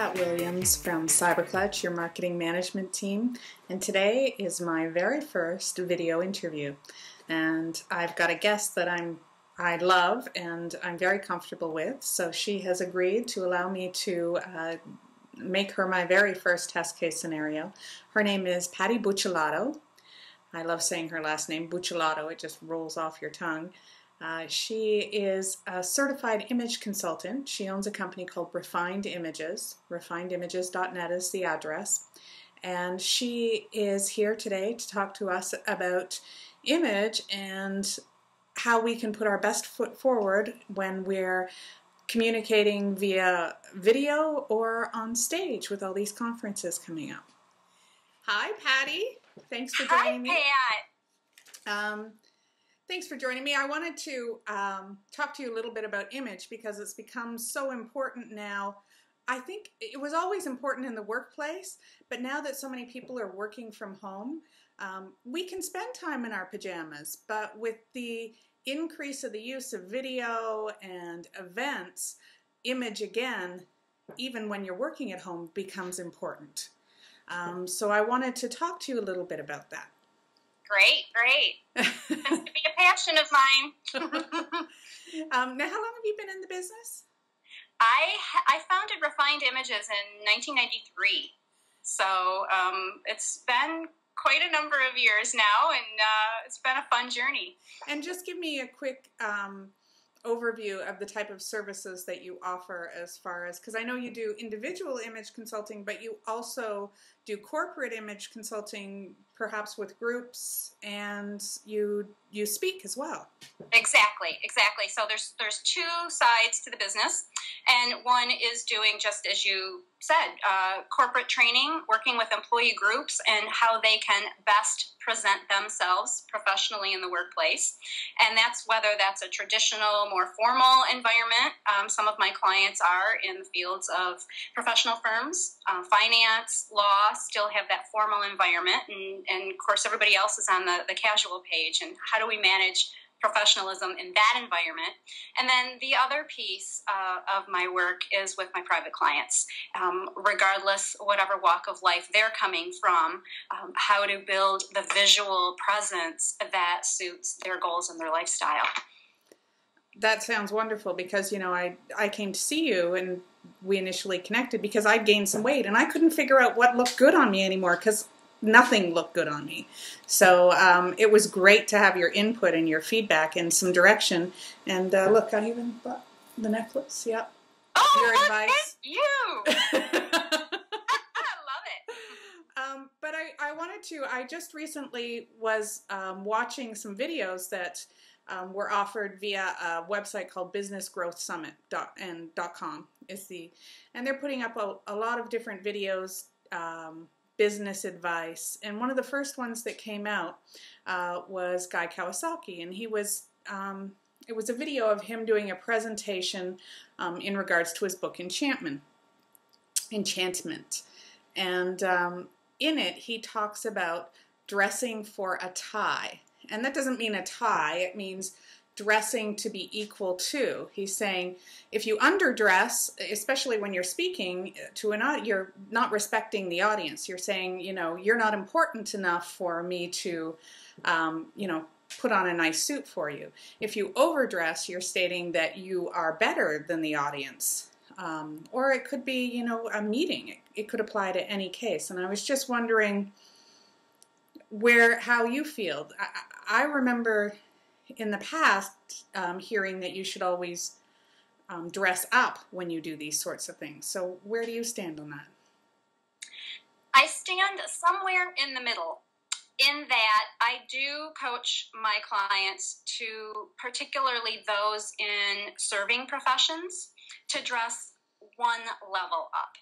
Pat Williams from CyberClutch, your marketing management team, and today is my very first video interview. And I've got a guest that I love and I'm very comfortable with, so she has agreed to allow me to make her my very first test case scenario. Her name is Patty Buccellato. I love saying her last name, Buccellato. It just rolls off your tongue. She is a certified image consultant. She owns a company called Refined Images. RefinedImages.net is the address. And she is here today to talk to us about image and how we can put our best foot forward when we're communicating via video or on stage with all these conferences coming up. Hi, Patty. Thanks for joining me. Hi, Pat. Thanks for joining me. I wanted to talk to you a little bit about image because it's become so important now. I think it was always important in the workplace, but now that so many people are working from home, we can spend time in our pajamas, but with the increase of the use of video and events, image again, even when you're working at home, becomes important. So I wanted to talk to you a little bit about that. Great. Tends to be a passion of mine. Now, how long have you been in the business? I founded Refined Images in 1993, so it's been quite a number of years now, and it's been a fun journey. And just give me a quick overview of the type of services that you offer as far as, because I know you do individual image consulting, but you also do corporate image consulting, perhaps with groups, and you speak as well. Exactly. So there's two sides to the business, and one is doing, just as you said, corporate training, working with employee groups and how they can best present themselves professionally in the workplace. And that's whether that's a traditional, more formal environment. Some of my clients are in the fields of professional firms, finance, law, still have that formal environment. And of course, everybody else is on the casual page. And how do we manage professionalism in that environment? And then the other piece of my work is with my private clients, regardless whatever walk of life they're coming from, how to build the visual presence that suits their goals and their lifestyle. That sounds wonderful because, you know, I came to see you and we initially connected because I'd gained some weight and I couldn't figure out what looked good on me anymore because nothing looked good on me. So it was great to have your input and your feedback and some direction. And look, I even bought the necklace. Yep. Oh, your advice. Thank you. I love it. But I wanted to, I just recently was watching some videos that were offered via a website called businessgrowthsummit.com and they're putting up a lot of different videos, business advice, and one of the first ones that came out was Guy Kawasaki, and he was it was a video of him doing a presentation in regards to his book Enchantment, and in it he talks about dressing for a tie, and that doesn't mean a tie, it means dressing to be equal to. He's saying if you underdress, especially when you're speaking to an audience, you're not respecting the audience. You're saying, you know, you're not important enough for me to, you know, put on a nice suit for you. If you overdress, you're stating that you are better than the audience. Or it could be, you know, a meeting. It could apply to any case. And I was just wondering how you feel. I remember in the past hearing that you should always dress up when you do these sorts of things. So where do you stand on that? I stand somewhere in the middle, in that I do coach my clients, to particularly those in serving professions, to dress one level up.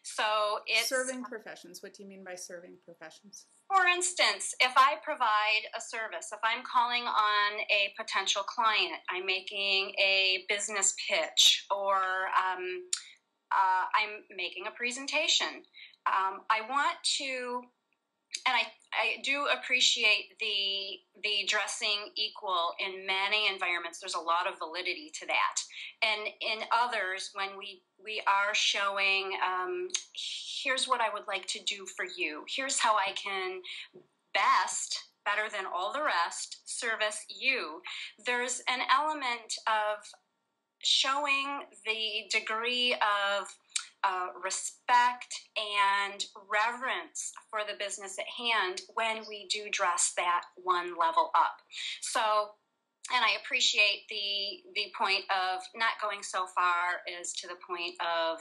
So it's serving professions. What do you mean by serving professions? For instance, if I provide a service, if I'm calling on a potential client, I'm making a business pitch, or I'm making a presentation, I want to, and I do appreciate the dressing equal in many environments. There's a lot of validity to that, and in others, when we are showing, here's what I would like to do for you. Here's how I can better than all the rest, service you. There's an element of showing the degree of respect and reverence for the business at hand when we do dress that one level up. So, and I appreciate the point of not going so far as to the point of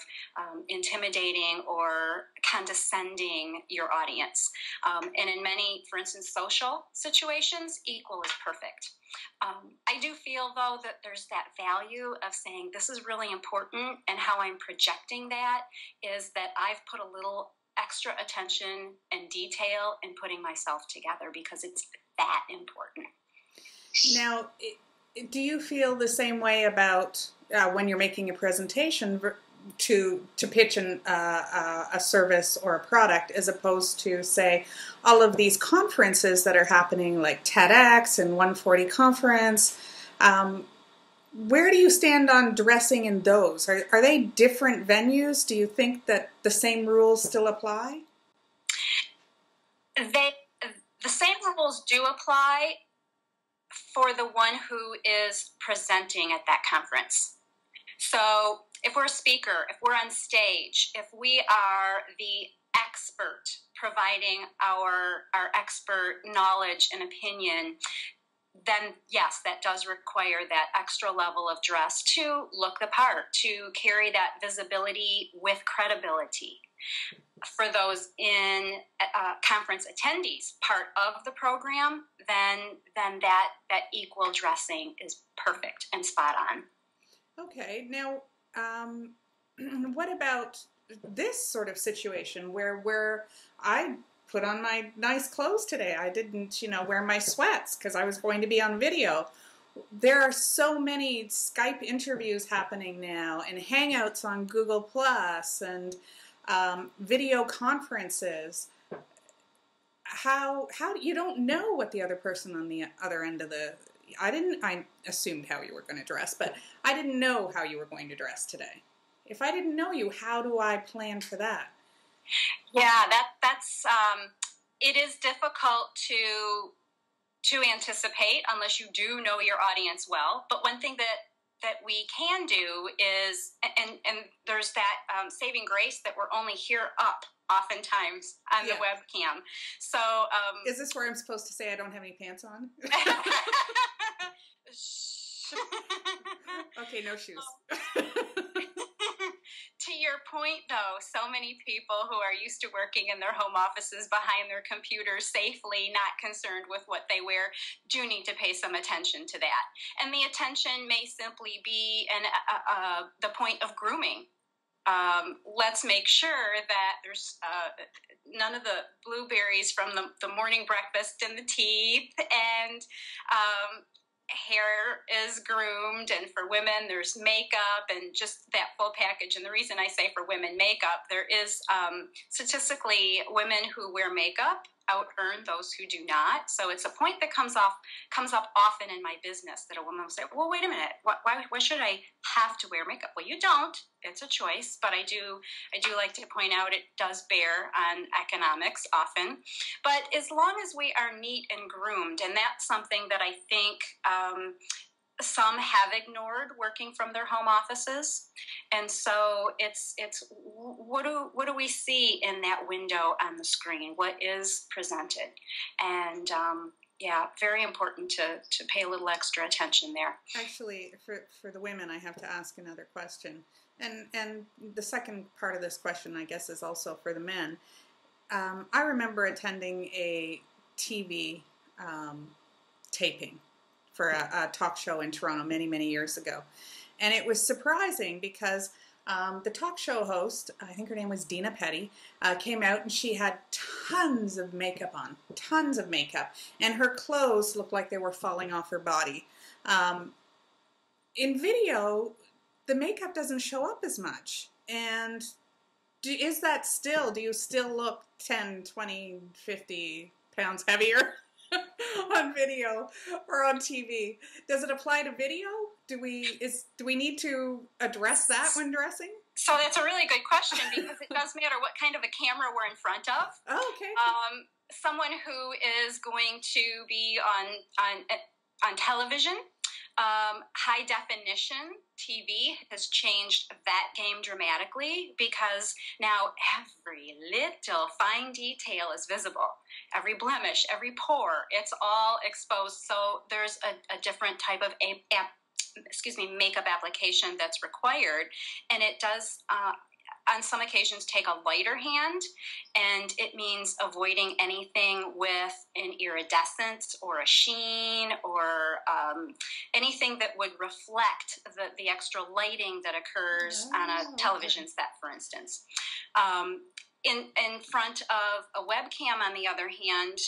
intimidating or condescending your audience. And in many, for instance, social situations, equal is perfect. I do feel, though, that there's that value of saying this is really important, and how I'm projecting that is that I've put a little extra attention and detail in putting myself together because it's that important. Now, do you feel the same way about when you're making a presentation to pitch a service or a product, as opposed to, say, all of these conferences that are happening, like TEDx and 140 Conference? Where do you stand on dressing in those? Are they different venues? Do you think that the same rules still apply? The same rules do apply for the one who is presenting at that conference. So if we're a speaker, if we're on stage, if we are the expert providing our expert knowledge and opinion, then yes, that does require that extra level of dress to look the part, to carry that visibility with credibility. For those in conference attendees, part of the program, then that equal dressing is perfect and spot on. Okay, now what about this sort of situation where I put on my nice clothes today? I didn't, wear my sweats because I was going to be on video. There are so many Skype interviews happening now, and Hangouts on Google Plus, and video conferences. How you don't know what the other person on the other end of I assumed how you were going to dress, but I didn't know how you were going to dress today. If I didn't know you, how do I plan for that? Yeah, that's it is difficult to anticipate unless you do know your audience well. But one thing that we can do is, and there's that saving grace that we're only here up oftentimes on the webcam. So is this where I'm supposed to say I don't have any pants on? Okay, no shoes. To your point, though, so many people who are used to working in their home offices behind their computers safely, not concerned with what they wear, do need to pay some attention to that. And the attention may simply be the point of grooming. Let's make sure that there's none of the blueberries from the morning breakfast in the teeth, and hair is groomed, and for women there's makeup and just that full package. And the reason I say for women makeup, there is statistically women who wear makeup out-earn those who do not. So it's a point that comes up often in my business, that a woman will say, well, wait a minute, why should I have to wear makeup? Well, you don't. It's a choice, but I do like to point out it does bear on economics often. But as long as we are neat and groomed, and that's something that I think some have ignored working from their home offices. And so it's what do we see in that window on the screen? What is presented? And very important to pay a little extra attention there. Actually, for the women, I have to ask another question. And the second part of this question, I guess, is also for the men. I remember attending a TV taping for a talk show in Toronto many, many years ago. And it was surprising because the talk show host, I think her name was Dina Petty, came out, and she had tons of makeup on, tons of makeup. And her clothes looked like they were falling off her body. In video, the makeup doesn't show up as much. And do you still look 10, 20, 50 pounds heavier on video or on TV. Does it apply to video? Do we need to address that when dressing? So that's a really good question, because it does matter what kind of a camera we're in front of. Oh, okay. Someone who is going to be on television, high definition TV has changed that game dramatically, because now every little fine detail is visible. Every blemish, every pore, it's all exposed. So there's a different type of makeup application that's required, and it does on some occasions take a lighter hand, and it means avoiding anything with an iridescence or a sheen or anything that would reflect the extra lighting that occurs on a television set, for instance. In front of a webcam, on the other hand,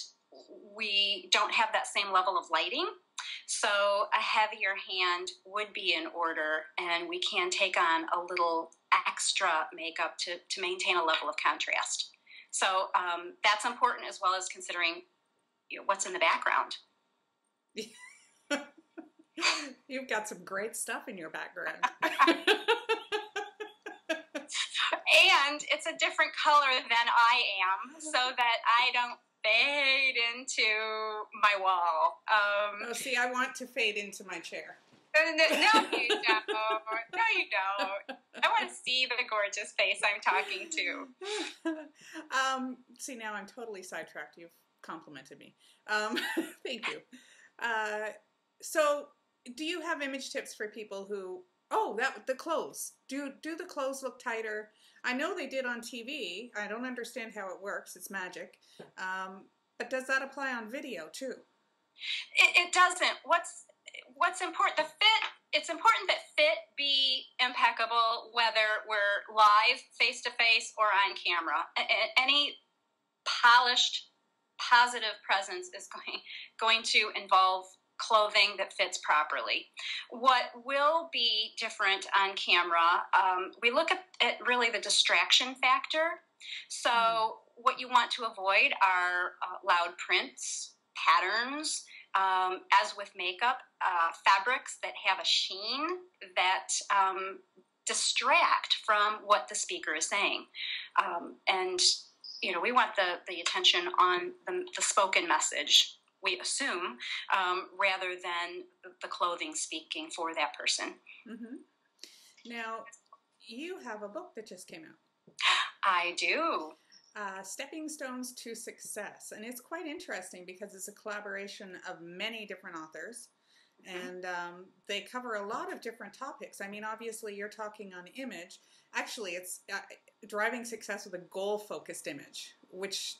we don't have that same level of lighting. So a heavier hand would be in order, and we can take on a little extra makeup to maintain a level of contrast. So that's important, as well as considering what's in the background. You've got some great stuff in your background. And it's a different color than I am, so that I don't fade into my wall. See, I want to fade into my chair. No, you don't. No, you don't. I want to see the gorgeous face I'm talking to. See, now I'm totally sidetracked. You've complimented me. Thank you. So, do you have image tips for people who... the clothes. Do the clothes look tighter? I know they did on TV. I don't understand how it works. It's magic. But does that apply on video too? It doesn't. What's important? The fit. It's important that fit be impeccable, whether we're live, face to face, or on camera. Any polished, positive presence is going to involve clothing that fits properly. What will be different on camera, we look at really the distraction factor. So what you want to avoid are loud prints, patterns, as with makeup, fabrics that have a sheen that distract from what the speaker is saying. And, we want the attention on the spoken message, we assume, rather than the clothing speaking for that person. Mm-hmm. Now, you have a book that just came out. I do. Stepping Stones to Success. And it's quite interesting because it's a collaboration of many different authors. Mm-hmm. And they cover a lot of different topics. I mean, obviously, you're talking on image. Actually, it's driving success with a goal-focused image, which...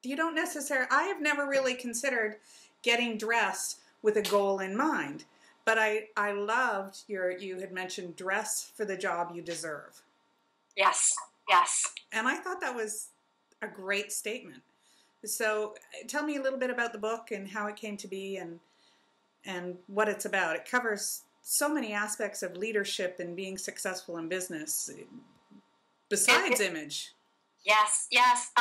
you don't necessarily... I have never really considered getting dressed with a goal in mind. But I loved you had mentioned dress for the job you deserve. Yes, yes. And I thought that was a great statement. So tell me a little bit about the book and how it came to be and what it's about. It covers so many aspects of leadership and being successful in business besides image. Yes, yes.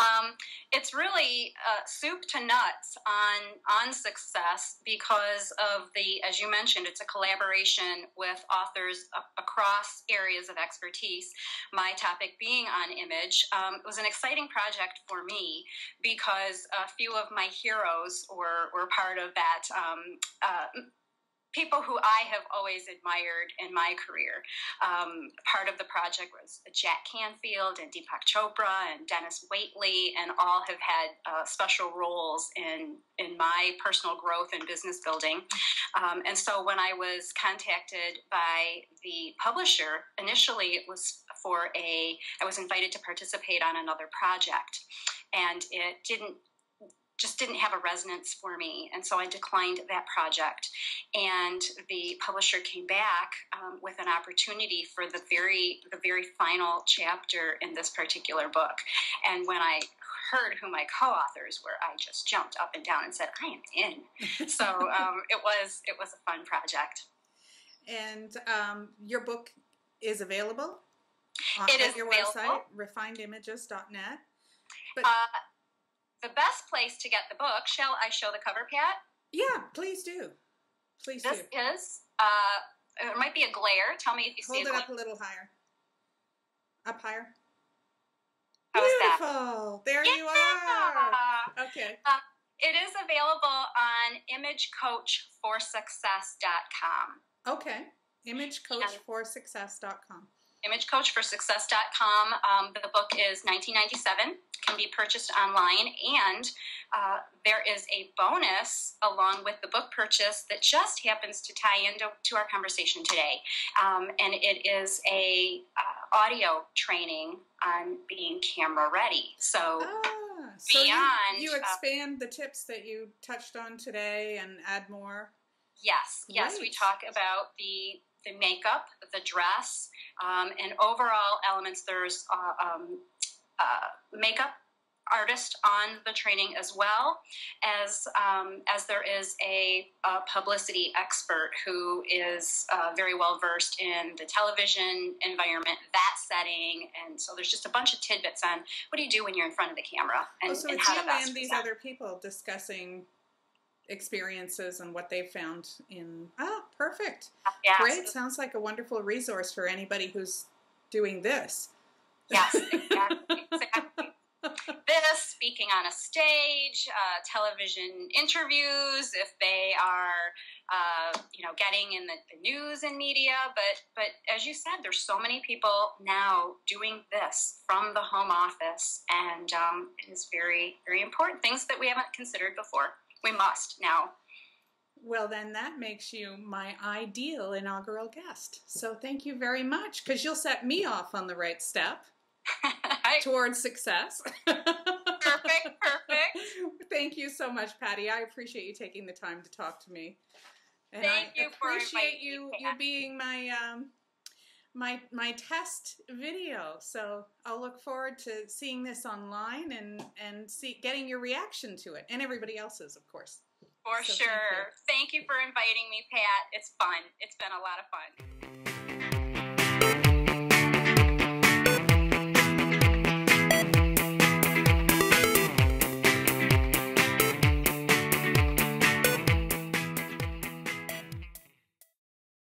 It's really soup to nuts on success because of as you mentioned, it's a collaboration with authors across areas of expertise. My topic being on image. It was an exciting project for me because a few of my heroes were part of that. People who I have always admired in my career. Part of the project was Jack Canfield and Deepak Chopra and Dennis Waitley, and all have had special roles in my personal growth and business building. And so when I was contacted by the publisher, initially it was I was invited to participate on another project, and it just didn't have a resonance for me, and so I declined that project. And the publisher came back with an opportunity for the very final chapter in this particular book. And when I heard who my co-authors were, I just jumped up and down and said, "I am in." So it was a fun project. And your book is available at your available. Website, refinedimages.net. But the best place to get the book, shall I show the cover, Pat? Yeah, please do. Please do. This is, it might be a glare. Tell me if you see it. Hold it up a little higher. Up higher. How is Beautiful. that? There you are. Okay. It is available on imagecoachforsuccess.com. Okay. imagecoachforsuccess.com. imagecoachforsuccess.com. The book is $19.97, can be purchased online, and there is a bonus along with the book purchase that just happens to tie into our conversation today. And it is a audio training on being camera ready. So beyond... you expand the tips that you touched on today and add more? Yes. Yes, we talk about the makeup, the dress, and overall elements. There's makeup artist on the training, as well as there is a publicity expert who is very well versed in the television environment, that setting, and so there's just a bunch of tidbits on what do you do when you're in front of the camera, and, so and it's how you to best and these present. other people discussing experiences and what they've found in. Perfect. Yes. Great. Sounds like a wonderful resource for anybody who's doing this. Yes, exactly. This, speaking on a stage, television interviews, if they are, getting in the news and media. But as you said, there's so many people now doing this from the home office, and it is very, very important. Things that we haven't considered before. We must now. Well, then that makes you my ideal inaugural guest. So thank you very much, because you'll set me off on the right step towards success. Perfect. Thank you so much, Patty. I appreciate you taking the time to talk to me. And Thank you for appreciate inviting you me, Pat. being my test video. So I'll look forward to seeing this online and getting your reaction to it, and everybody else's, of course. For sure. Thank you for inviting me, Pat. It's fun. It's been a lot of fun.